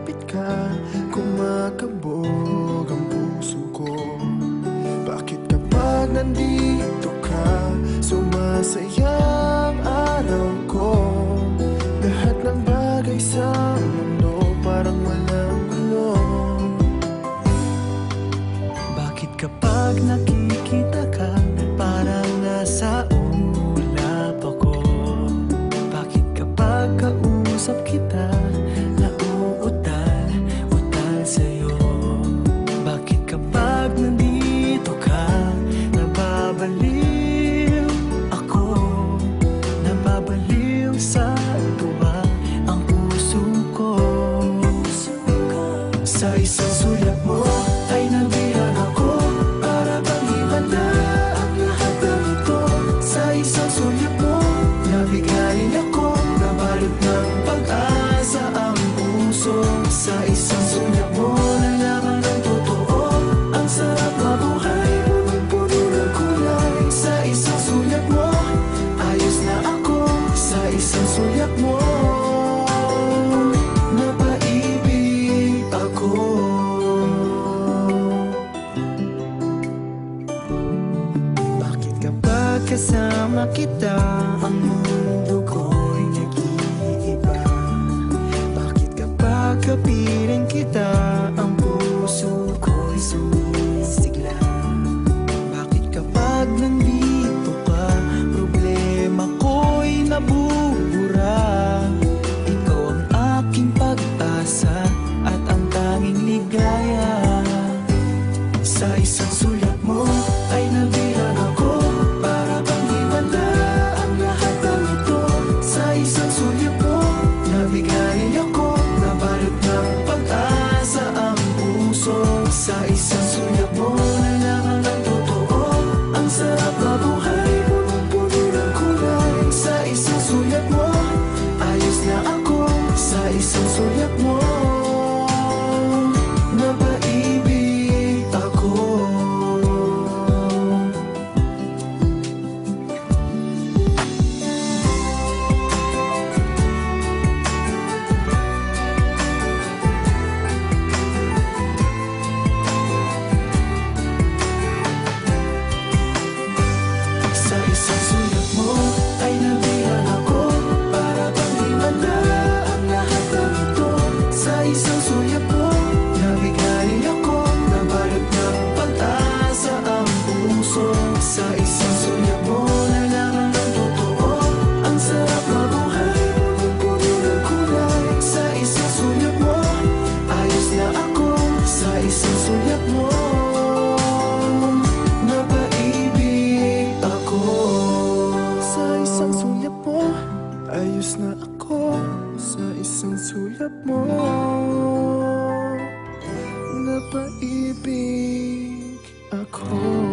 malapit ka, kumakabog ang puso ko. Bakit kapag nandito ka, sumasaya ang araw ko? Lahat ng bagay sa mundo parang walang gulo. Bakit kapag nakikita ka, parang nasa ulap ako? Bakit kapag kausap kita, nauutal sa'yo? Bakit kapag nandito ka, nababaliw ako? Nababaliw sa tuwa ang puso ko. Sa isang sulat mo ay nabilang ako, para bang himala ang lahat ng ito. Sa isang sulat mo, nabigayin ako, nabalot ng pag-asa ang puso. Sa isang sulat mo, nalaman ng totoo, ang sarap mabuhay, punong-puno ng kulay. Sa isang sulat mo, ayos na ako. Sa isang sulat mo, napaibig ako. Bakit kapag kasama kita, ang mundo ko'y nag-iiba? Bakit kapag kapiling kita, ang puso ko'y sumisigla? Bakit kapag nandito ka, problema ko'y nabubura? Ikaw ang aking pag-asa at ang tanging ligaya. Sa isang sulat mo ay nabilang ako, para bang himala ang lahat ng ito. Sa isang sulat mo, nabigayin ako, nabalot ng pag-asa ang puso. Sa isang sulat mo, nalaman ng totoo, ang sarap mabuhay, punong-puno ng kulay. Sa isang sulat mo, ayos na ako. Sa isang sulat mo, napaibig ako. Sa isang sulat mo ay nabilang ako, para bang himala ang lahat ng ito. Sa isang sulat mo, nabigayin ako, nabalot ng pag-asa ang puso. Sa isang sulat mo, nalaman ng totoo, ang sarap mabuhay, punong-puno ng kulay. Sa isang sulat mo, ayos na ako. Sa isang sulat mo, napaibig ako. Sa isang sulat mo, ayos na ako. Sa isang sulat mo, napaibig ako.